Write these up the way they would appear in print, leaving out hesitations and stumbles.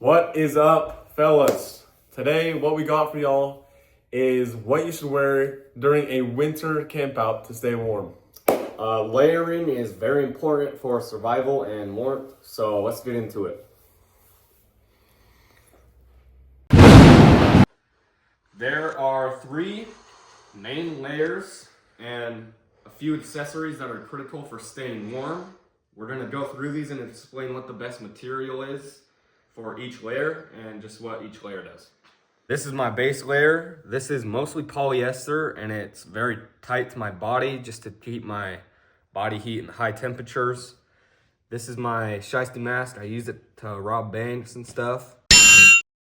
What is up, fellas? Today, what we got for y'all is what you should wear during a winter camp out to stay warm. Layering is very important for survival and warmth, so let's get into it. There are 3 main layers and a few accessories that are critical for staying warm. We're going to go through these and explain what the best material is for each layer and just what each layer does. This is my base layer. This is mostly polyester and it's very tight to my body just to keep my body heat in high temperatures. This is my shiesty mask. I use it to rob banks and stuff.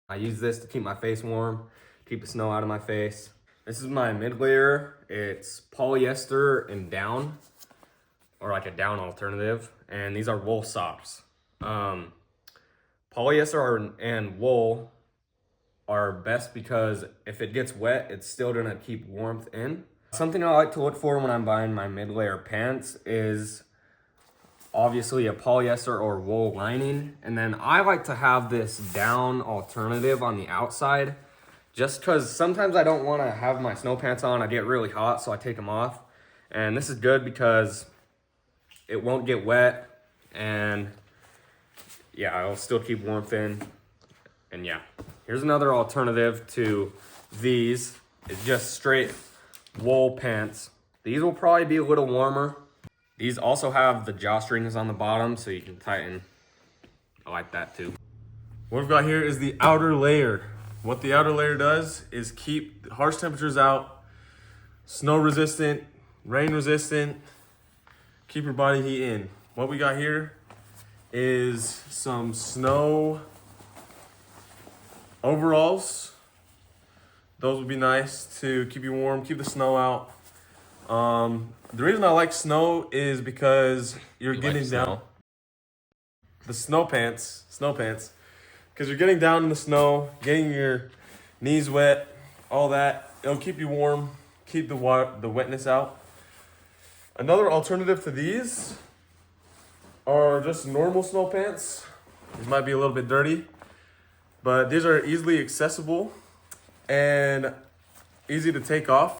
I use this to keep my face warm, keep the snow out of my face. This is my mid layer. It's polyester and down, or like a down alternative. And these are wool socks. Polyester and wool are best because if it gets wet, it's still gonna keep warmth in. Something I like to look for when I'm buying my mid-layer pants is obviously a polyester or wool lining. And then I like to have this down alternative on the outside just because sometimes I don't wanna have my snow pants on. I get really hot, so I take them off. And this is good because it won't get wet and yeah, I'll still keep warmth in. And yeah, here's another alternative to these. It's just straight wool pants. These will probably be a little warmer. These also have the drawstrings on the bottom so you can tighten. I like that too. What we've got here is the outer layer. What the outer layer does is keep harsh temperatures out, snow resistant, rain resistant, keep your body heat in. What we got here is some snow overalls. Those would be nice to keep you warm, keep the snow out. The reason I like snow is because you're getting down. The snow pants, because you're getting down in the snow, getting your knees wet, all that. It'll keep you warm, keep the wetness out. Another alternative to these are just normal snow pants. These might be a little bit dirty, but these are easily accessible and easy to take off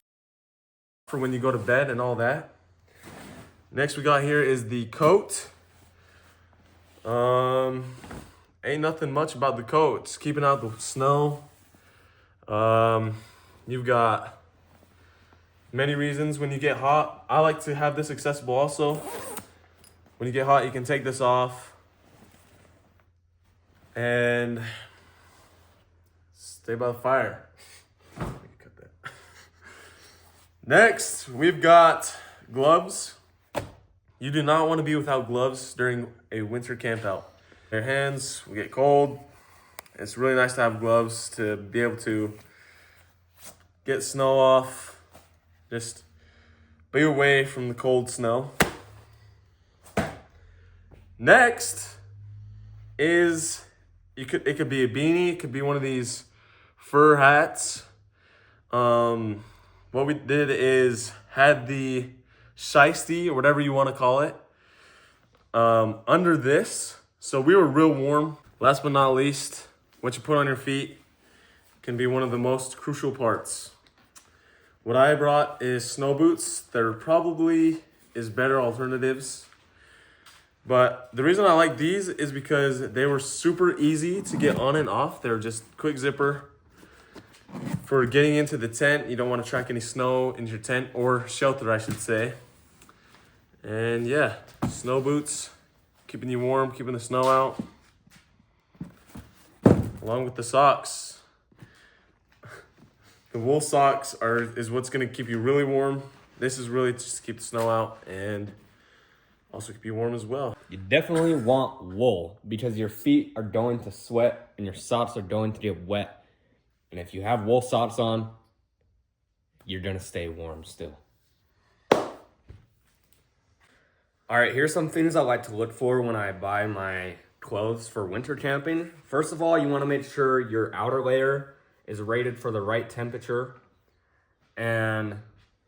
for when you go to bed and all that. Next we got here is the coat. Ain't nothing much about the coat. It's keeping out the snow. You've got many reasons when you get hot. I like to have this accessible also. When you get hot, you can take this off and stay by the fire. Cut that. Next, we've got gloves. You do not want to be without gloves during a winter camp out. Your hands will get cold. It's really nice to have gloves to be able to get snow off. Just be away from the cold snow. Next is it could be a beanie, it could be one of these fur hats. What we did is had the shiesty or whatever you want to call it under this, so we were real warm. Last but not least, what you put on your feet can be one of the most crucial parts. What I brought is snow boots. There probably is better alternatives. But the reason I like these is because they were super easy to get on and off. They're just quick zipper. For getting into the tent, you don't want to track any snow in your tent, or shelter, I should say. And yeah, snow boots, keeping you warm, keeping the snow out. Along with the socks. The wool socks is what's going to keep you really warm. This is really just to keep the snow out and also keep you warm as well. You definitely want wool because your feet are going to sweat and your socks are going to get wet. And if you have wool socks on, you're gonna stay warm still. All right, here's some things I like to look for when I buy my clothes for winter camping. First of all, you wanna make sure your outer layer is rated for the right temperature. And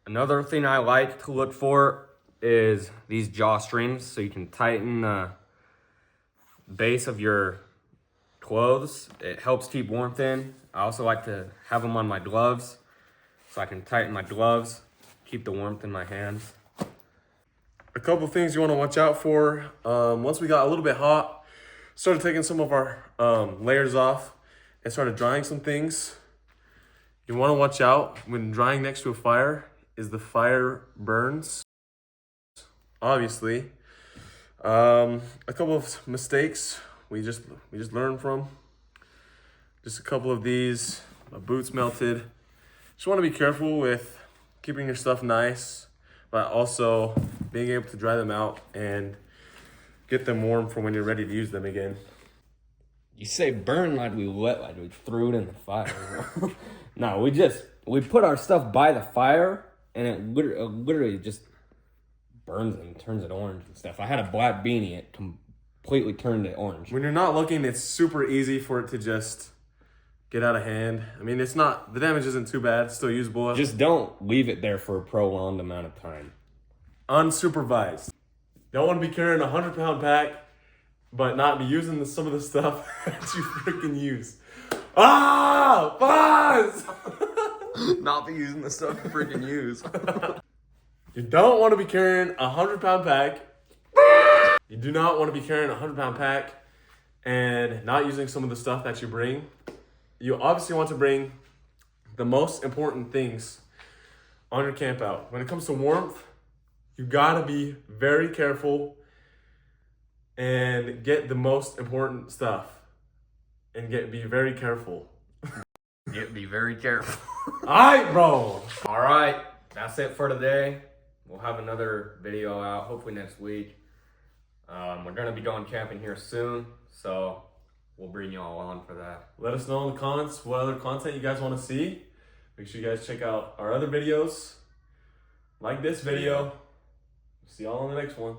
another thing I like to look for is these drawstrings, so you can tighten the base of your clothes. It helps keep warmth in. I also like to have them on my gloves so I can tighten my gloves, keep the warmth in my hands. A couple things you want to watch out for. Once we got a little bit hot, started taking some of our layers off and started drying some things. You want to watch out when drying next to a fire is the fire burns, obviously. A couple of mistakes we just learned from. Just a couple of these, my boots melted. Just want to be careful with keeping your stuff nice, but also being able to dry them out and get them warm for when you're ready to use them again. You say burn like we threw it in the fire. No, we put our stuff by the fire and it literally just burns and turns it orange and stuff. I had a black beanie, it completely turned it orange. When you're not looking, it's super easy for it to just get out of hand. I mean, the damage isn't too bad, it's still usable. Just don't leave it there for a prolonged amount of time. Unsupervised. Don't want to be carrying a 100-pound pack, but not be using some of the stuff that you freaking use. Ah! Pause! Not be using the stuff you freaking use. You don't want to be carrying a 100-pound pack. You do not want to be carrying a 100-pound pack and not using some of the stuff that you bring. You obviously want to bring the most important things on your camp out. When it comes to warmth, you gotta be very careful and get the most important stuff. And be very careful. Be very careful. Alright, bro. Alright, that's it for today. We'll have another video out hopefully next week. We're gonna be going camping here soon, so we'll bring you all on for that. Let us know in the comments what other content you guys want to see. Make sure you guys check out our other videos. Like this video. See y'all on the next one.